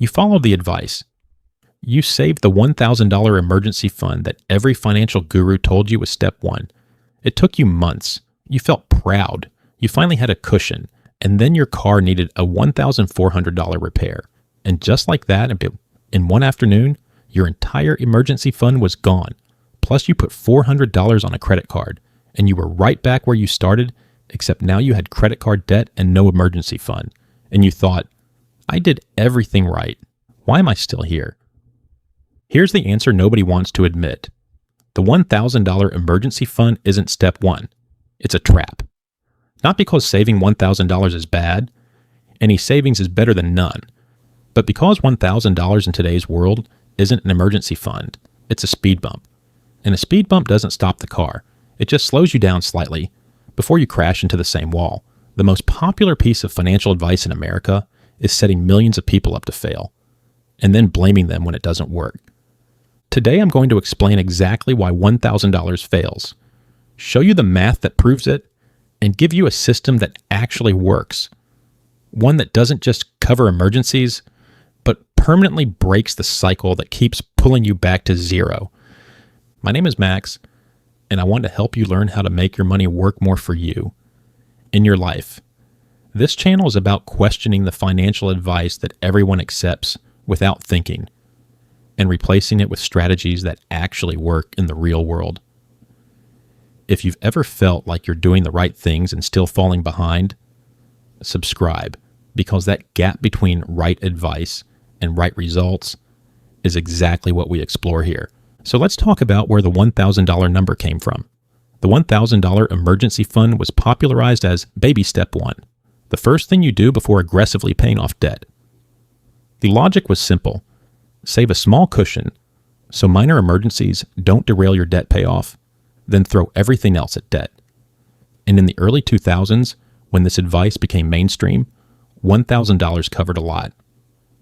You followed the advice. You saved the $1,000 emergency fund that every financial guru told you was step one. It took you months. You felt proud. You finally had a cushion, and then your car needed a $1,400 repair. And just like that, in one afternoon, your entire emergency fund was gone. Plus, you put $400 on a credit card, and you were right back where you started, except now you had credit card debt and no emergency fund. And you thought, I did everything right. Why am I still here? Here's the answer nobody wants to admit. The $1,000 emergency fund isn't step one. It's a trap. Not because saving $1,000 is bad. Any savings is better than none. But because $1,000 in today's world isn't an emergency fund, it's a speed bump. And a speed bump doesn't stop the car. It just slows you down slightly before you crash into the same wall. The most popular piece of financial advice in America is setting millions of people up to fail, and then blaming them when it doesn't work. Today I'm going to explain exactly why $1,000 fails, show you the math that proves it, and give you a system that actually works. One that doesn't just cover emergencies, but permanently breaks the cycle that keeps pulling you back to zero. My name is Max, and I want to help you learn how to make your money work more for you in your life. This channel is about questioning the financial advice that everyone accepts without thinking and replacing it with strategies that actually work in the real world. If you've ever felt like you're doing the right things and still falling behind, subscribe, because that gap between right advice and right results is exactly what we explore here. So let's talk about where the $1,000 number came from. The $1,000 emergency fund was popularized as baby step one, the first thing you do before aggressively paying off debt. The logic was simple. Save a small cushion so minor emergencies don't derail your debt payoff, then throw everything else at debt. And in the early 2000s, when this advice became mainstream, $1,000 covered a lot.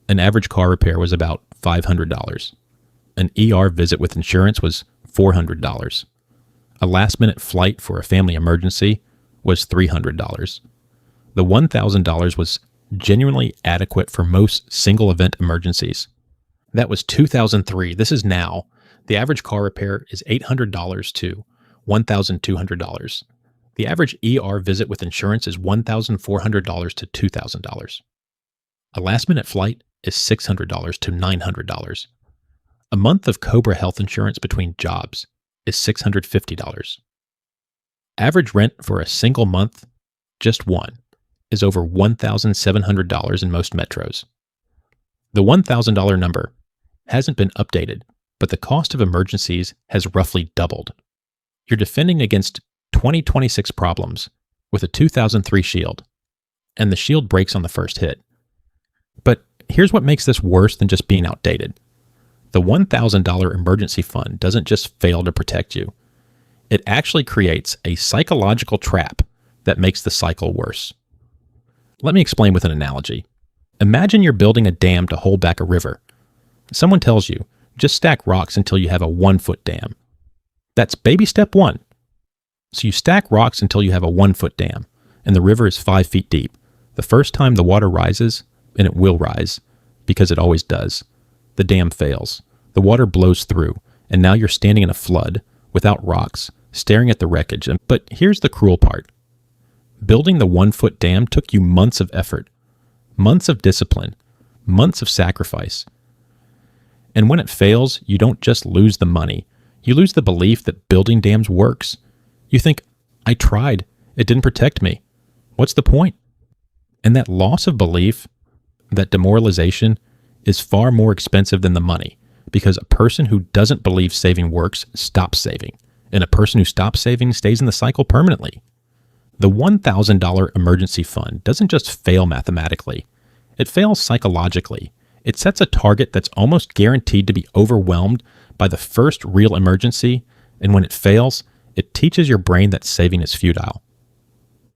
An average car repair was about $500. An ER visit with insurance was $400. A last-minute flight for a family emergency was $300. The $1,000 was genuinely adequate for most single-event emergencies. That was 2003. This is now. The average car repair is $800 to $1,200. The average ER visit with insurance is $1,400 to $2,000. A last-minute flight is $600 to $900. A month of Cobra health insurance between jobs is $650. Average rent for a single month, just one, is over $1,700 in most metros. The $1,000 number hasn't been updated, but the cost of emergencies has roughly doubled. You're defending against 2026 problems with a 2003 shield, and the shield breaks on the first hit. But here's what makes this worse than just being outdated. The $1,000 emergency fund doesn't just fail to protect you. It actually creates a psychological trap that makes the cycle worse. Let me explain with an analogy. Imagine you're building a dam to hold back a river. Someone tells you, just stack rocks until you have a 1-foot dam. That's baby step one. So you stack rocks until you have a 1-foot dam, and the river is 5 feet deep. The first time the water rises, and it will rise, because it always does, the dam fails. The water blows through, and now you're standing in a flood, without rocks, staring at the wreckage. But here's the cruel part. Building the 1-foot dam took you months of effort, months of discipline, months of sacrifice. And when it fails, you don't just lose the money. You lose the belief that building dams works. You think, I tried. It didn't protect me. What's the point? And that loss of belief, that demoralization, is far more expensive than the money, because a person who doesn't believe saving works stops saving, and a person who stops saving stays in the cycle permanently. The $1,000 emergency fund doesn't just fail mathematically. It fails psychologically. It sets a target that's almost guaranteed to be overwhelmed by the first real emergency, and when it fails, it teaches your brain that saving is futile.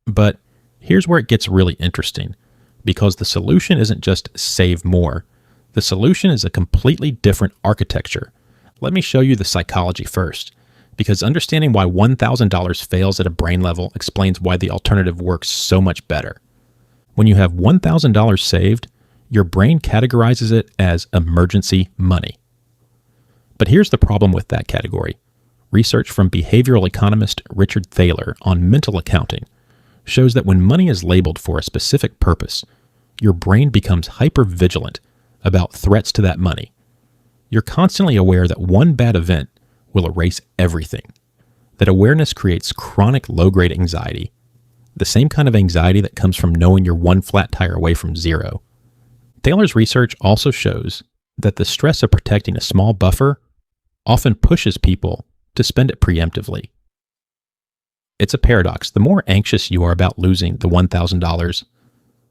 But here's where it gets really interesting, because the solution isn't just save more. The solution is a completely different architecture. Let me show you the psychology first, because understanding why $1,000 fails at a brain level explains why the alternative works so much better. When you have $1,000 saved, Your brain categorizes it as emergency money. But here's the problem with that category. Research from behavioral economist Richard Thaler on mental accounting shows that when money is labeled for a specific purpose, your brain becomes hypervigilant about threats to that money. You're constantly aware that one bad event will erase everything. That awareness creates chronic low-grade anxiety, the same kind of anxiety that comes from knowing you're one flat tire away from zero. Thaler's research also shows that the stress of protecting a small buffer often pushes people to spend it preemptively. It's a paradox. The more anxious you are about losing the $1,000,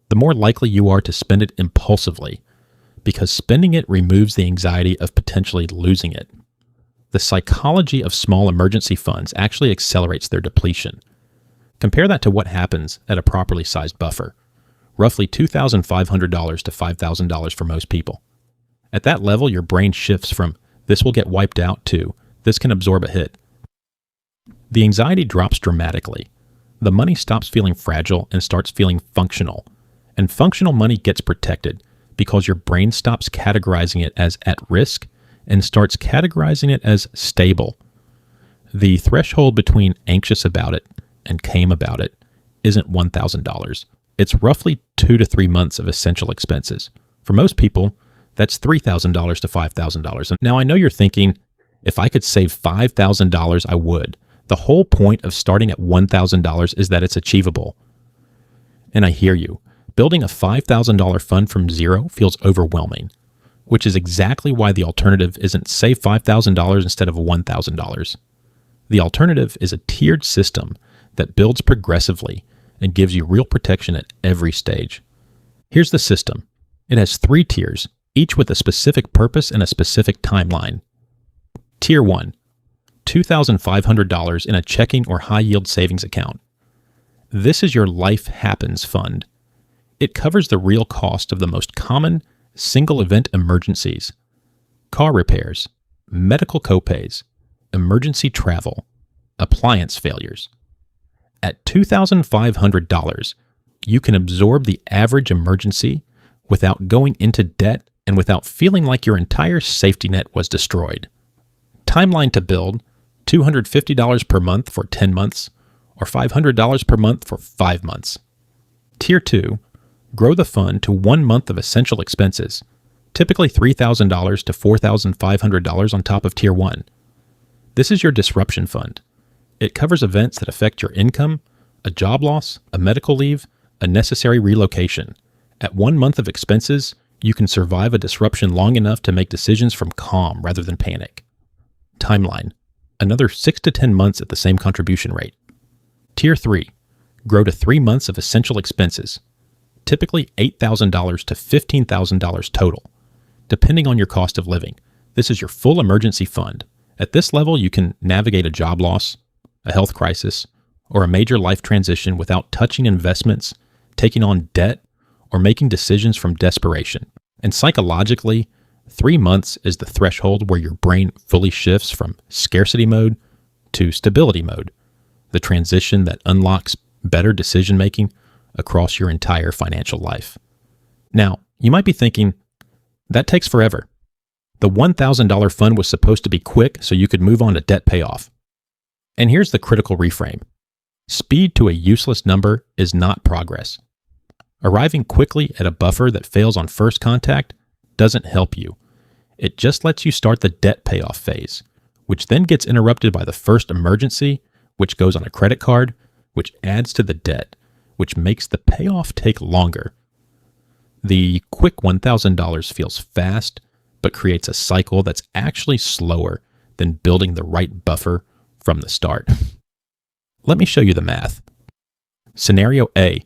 the more likely you are to spend it impulsively, because spending it removes the anxiety of potentially losing it. The psychology of small emergency funds actually accelerates their depletion. Compare that to what happens at a properly sized buffer, roughly $2,500 to $5,000 for most people. At that level, your brain shifts from "this will get wiped out" to "this can absorb a hit." The anxiety drops dramatically. The money stops feeling fragile and starts feeling functional. And functional money gets protected because your brain stops categorizing it as at risk and starts categorizing it as stable. The threshold between anxious about it and calm about it isn't $1,000. It's roughly 2 to 3 months of essential expenses. For most people, that's $3,000 to $5,000. Now, I know you're thinking, if I could save $5,000, I would. The whole point of starting at $1,000 is that it's achievable. And I hear you. Building a $5,000 fund from zero feels overwhelming, which is exactly why the alternative isn't save $5,000 instead of $1,000. The alternative is a tiered system that builds progressively and gives you real protection at every stage. Here's the system. It has 3 tiers, each with a specific purpose and a specific timeline. Tier 1, $2,500 in a checking or high-yield savings account. This is your Life Happens Fund. It covers the real cost of the most common single-event emergencies: car repairs, medical copays, emergency travel, appliance failures. At $2,500, you can absorb the average emergency without going into debt and without feeling like your entire safety net was destroyed. Timeline to build: $250 per month for 10 months or $500 per month for 5 months. Tier 2, grow the fund to 1 month of essential expenses, typically $3,000 to $4,500 on top of Tier 1. This is your disruption fund. It covers events that affect your income, a job loss, a medical leave, a necessary relocation. At 1 month of expenses, you can survive a disruption long enough to make decisions from calm rather than panic. Timeline: another 6 to 10 months at the same contribution rate. Tier 3, grow to 3 months of essential expenses, typically $8,000 to $15,000 total, depending on your cost of living. This is your full emergency fund. At this level, you can navigate a job loss, a health crisis, or a major life transition without touching investments, taking on debt, or making decisions from desperation. And psychologically, 3 months is the threshold where your brain fully shifts from scarcity mode to stability mode, the transition that unlocks better decision-making across your entire financial life. Now, you might be thinking, that takes forever. The $1,000 fund was supposed to be quick so you could move on to debt payoff. And here's the critical reframe. Speed to a useless number is not progress. Arriving quickly at a buffer that fails on first contact doesn't help you. It just lets you start the debt payoff phase, which then gets interrupted by the first emergency, which goes on a credit card, which adds to the debt, which makes the payoff take longer. The quick $1,000 feels fast, but creates a cycle that's actually slower than building the right buffer from the start. Let me show you the math. Scenario A,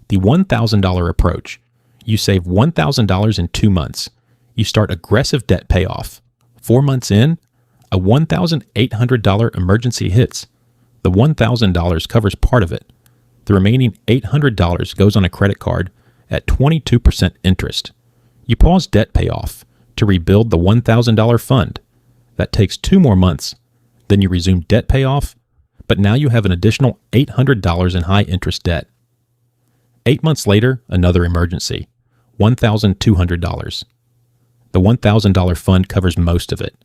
the $1,000 approach. You save $1,000 in 2 months. You start aggressive debt payoff. 4 months in, a $1,800 emergency hits. The $1,000 covers part of it. The remaining $800 goes on a credit card at 22% interest. You pause debt payoff to rebuild the $1,000 fund. That takes 2 more months. Then you resume debt payoff, but now you have an additional $800 in high interest debt. 8 months later, another emergency. $1,200. The $1,000 fund covers most of it.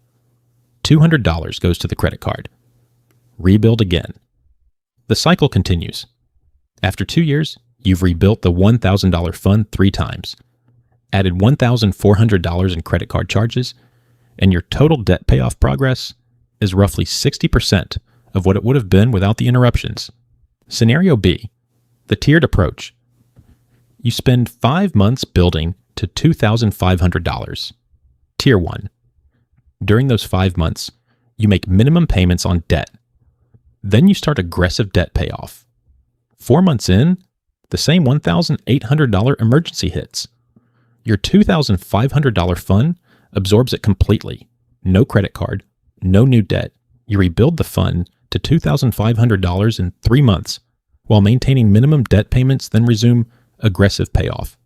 $200 goes to the credit card. Rebuild again. The cycle continues. After 2 years, you've rebuilt the $1,000 fund 3 times, added $1,400 in credit card charges, and your total debt payoff progress is roughly 60% of what it would have been without the interruptions. Scenario B, the tiered approach. You spend 5 months building to $2,500. Tier 1. During those 5 months, you make minimum payments on debt. Then you start aggressive debt payoff. 4 months in, the same $1,800 emergency hits. Your $2,500 fund absorbs it completely. No credit card, no new debt. You rebuild the fund to $2,500 in 3 months while maintaining minimum debt payments, then resume aggressive payoff.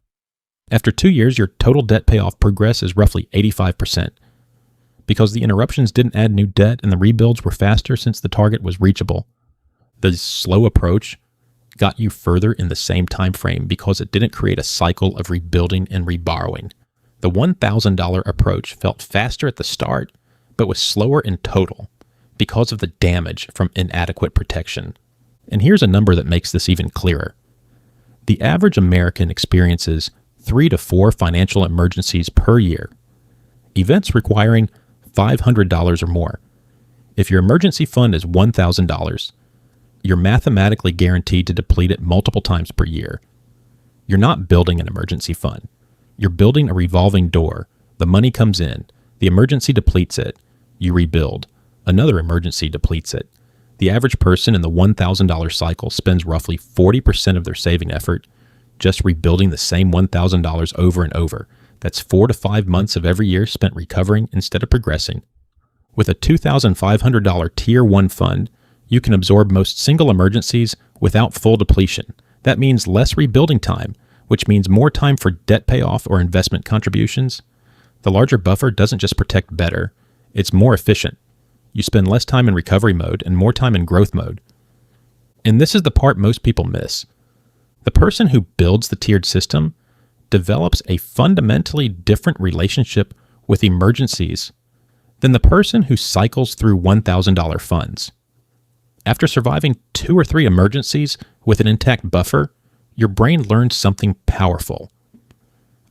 After 2 years, your total debt payoff progress is roughly 85%. Because the interruptions didn't add new debt and the rebuilds were faster since the target was reachable. The slow approach got you further in the same time frame because it didn't create a cycle of rebuilding and reborrowing. The $1,000 approach felt faster at the start, but was slower in total because of the damage from inadequate protection. And here's a number that makes this even clearer. The average American experiences 3 to 4 financial emergencies per year, events requiring $500 or more. If your emergency fund is $1,000, you're mathematically guaranteed to deplete it multiple times per year. You're not building an emergency fund. You're building a revolving door. The money comes in. The emergency depletes it. You rebuild. Another emergency depletes it. The average person in the $1,000 cycle spends roughly 40% of their saving effort just rebuilding the same $1,000 over and over. That's 4 to 5 months of every year spent recovering instead of progressing. With a $2,500 Tier 1 fund, you can absorb most single emergencies without full depletion. That means less rebuilding time, which means more time for debt payoff or investment contributions. The larger buffer doesn't just protect better, it's more efficient. You spend less time in recovery mode and more time in growth mode. And this is the part most people miss. The person who builds the tiered system develops a fundamentally different relationship with emergencies than the person who cycles through $1,000 funds. After surviving 2 or 3 emergencies with an intact buffer, your brain learns something powerful.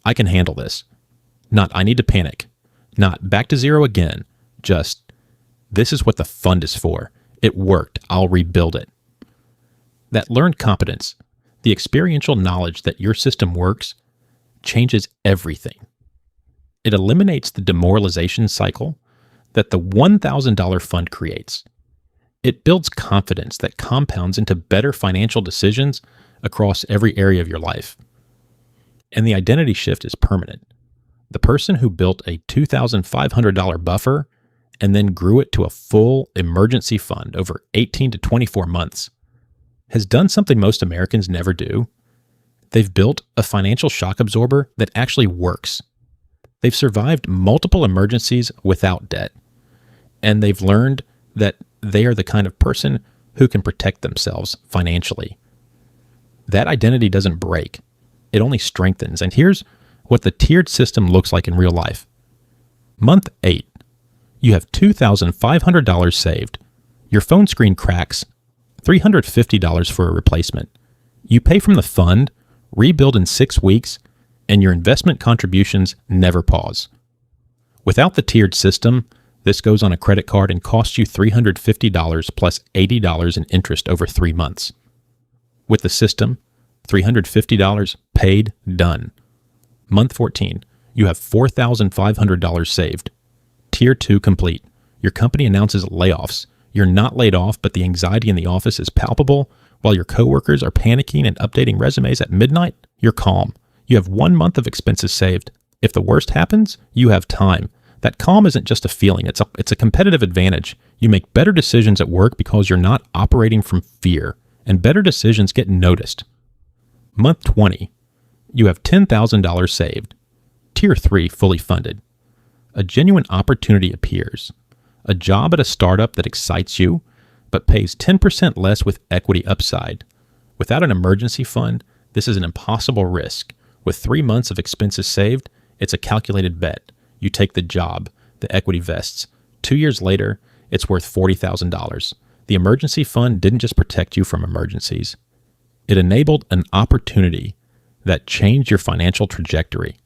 I can handle this. Not I need to panic. Not back to zero again. Just, this is what the fund is for. It worked. I'll rebuild it. That learned competence, the experiential knowledge that your system works, changes everything. It eliminates the demoralization cycle that the $1,000 fund creates. It builds confidence that compounds into better financial decisions across every area of your life. And the identity shift is permanent. The person who built a $2,500 buffer and then grew it to a full emergency fund over 18 to 24 months has done something most Americans never do. They've built a financial shock absorber that actually works. They've survived multiple emergencies without debt. And they've learned that they are the kind of person who can protect themselves financially. That identity doesn't break. It only strengthens. And here's what the tiered system looks like in real life. Month 8, you have $2,500 saved. Your phone screen cracks, $350 for a replacement. You pay from the fund, rebuild in 6 weeks, and your investment contributions never pause. Without the tiered system, this goes on a credit card and costs you $350 plus $80 in interest over 3 months. With the system, $350 paid, done. Month 14, you have $4,500 saved. Tier 2 complete. Your company announces layoffs. You're not laid off, but the anxiety in the office is palpable. While your coworkers are panicking and updating resumes at midnight, you're calm. You have 1 month of expenses saved. If the worst happens, you have time. That calm isn't just a feeling, it's a competitive advantage. You make better decisions at work because you're not operating from fear, and better decisions get noticed. Month 20, you have $10,000 saved. Tier 3 fully funded. A genuine opportunity appears. A job at a startup that excites you, but pays 10% less with equity upside. Without an emergency fund, this is an impossible risk. With 3 months of expenses saved, it's a calculated bet. You take the job, the equity vests. 2 years later, it's worth $40,000. The emergency fund didn't just protect you from emergencies. It enabled an opportunity that changed your financial trajectory.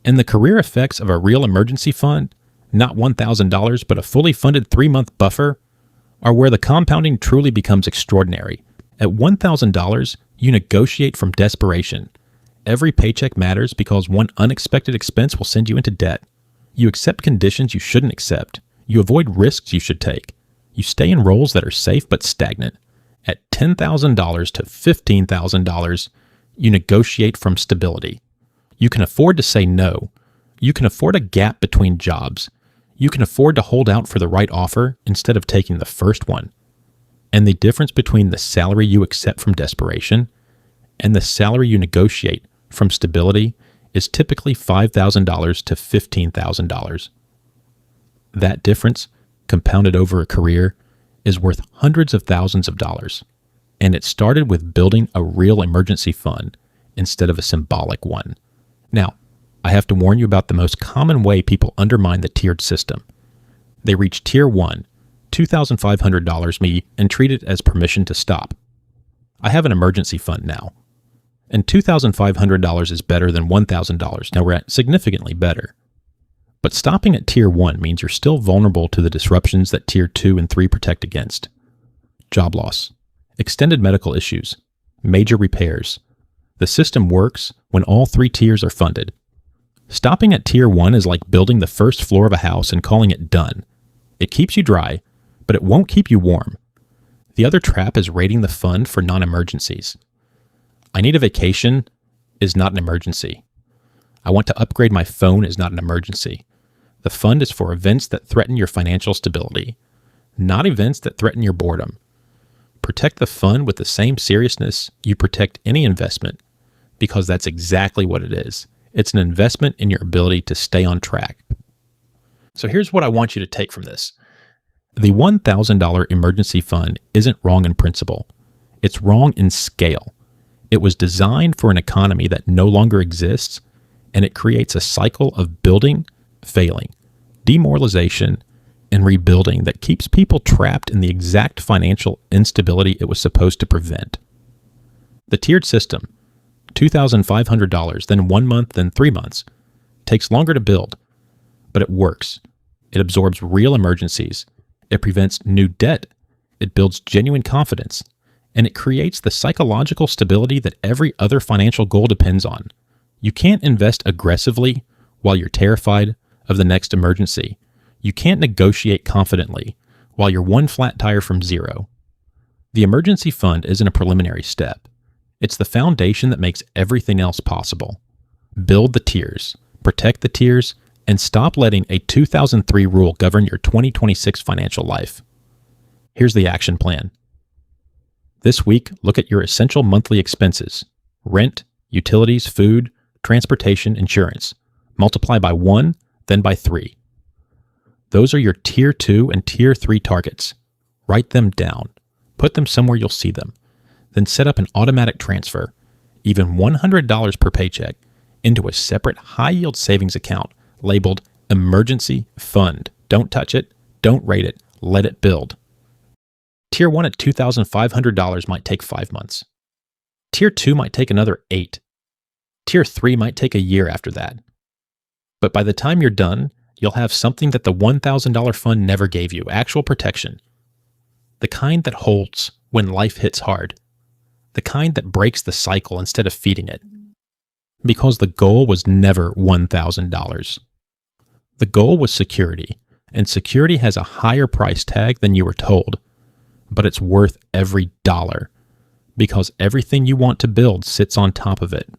And the career effects of a real emergency fund, not $1,000, but a fully funded 3-month buffer, are where the compounding truly becomes extraordinary. At $1,000, you negotiate from desperation. Every paycheck matters because one unexpected expense will send you into debt. You accept conditions you shouldn't accept. You avoid risks you should take. You stay in roles that are safe but stagnant. At $10,000 to $15,000, you negotiate from stability. You can afford to say no. You can afford a gap between jobs. You can afford to hold out for the right offer instead of taking the first one. And the difference between the salary you accept from desperation and the salary you negotiate from stability is typically $5,000 to $15,000. That difference, compounded over a career, is worth hundreds of thousands of dollars. And it started with building a real emergency fund instead of a symbolic one. Now, I have to warn you about the most common way people undermine the tiered system. They reach Tier 1, $2,500 me, and treat it as permission to stop. I have an emergency fund now. And $2,500 is better than $1,000. Now we're at significantly better. But stopping at Tier 1 means you're still vulnerable to the disruptions that Tier 2 and 3 protect against. Job loss, extended medical issues, major repairs. The system works when all 3 tiers are funded. Stopping at Tier 1 is like building the first floor of a house and calling it done. It keeps you dry, but it won't keep you warm. The other trap is rating the fund for non-emergencies. I need a vacation is not an emergency. I want to upgrade my phone is not an emergency. The fund is for events that threaten your financial stability, not events that threaten your boredom. Protect the fund with the same seriousness you protect any investment, because that's exactly what it is. It's an investment in your ability to stay on track. So here's what I want you to take from this. The $1,000 emergency fund isn't wrong in principle. It's wrong in scale. It was designed for an economy that no longer exists, and it creates a cycle of building, failing, demoralization, and rebuilding that keeps people trapped in the exact financial instability it was supposed to prevent. The tiered system, $2,500, then 1 month, then 3 months, takes longer to build, but it works. It absorbs real emergencies. It prevents new debt. It builds genuine confidence. And it creates the psychological stability that every other financial goal depends on. You can't invest aggressively while you're terrified of the next emergency. You can't negotiate confidently while you're one flat tire from zero. The emergency fund isn't a preliminary step. It's the foundation that makes everything else possible. Build the tiers, protect the tiers, and stop letting a 2003 rule govern your 2026 financial life. Here's the action plan. This week, look at your essential monthly expenses: rent, utilities, food, transportation, insurance. Multiply by 1, then by 3. Those are your Tier 2 and Tier 3 targets. Write them down. Put them somewhere you'll see them. Then set up an automatic transfer, even $100 per paycheck, into a separate high-yield savings account labeled Emergency Fund. Don't touch it. Don't rate it. Let it build. Tier 1 at $2,500 might take 5 months. Tier 2 might take another 8. Tier 3 might take a year after that. But by the time you're done, you'll have something that the $1,000 fund never gave you: actual protection. The kind that holds when life hits hard. The kind that breaks the cycle instead of feeding it. Because the goal was never $1,000. The goal was security, and security has a higher price tag than you were told. But it's worth every dollar, because everything you want to build sits on top of it.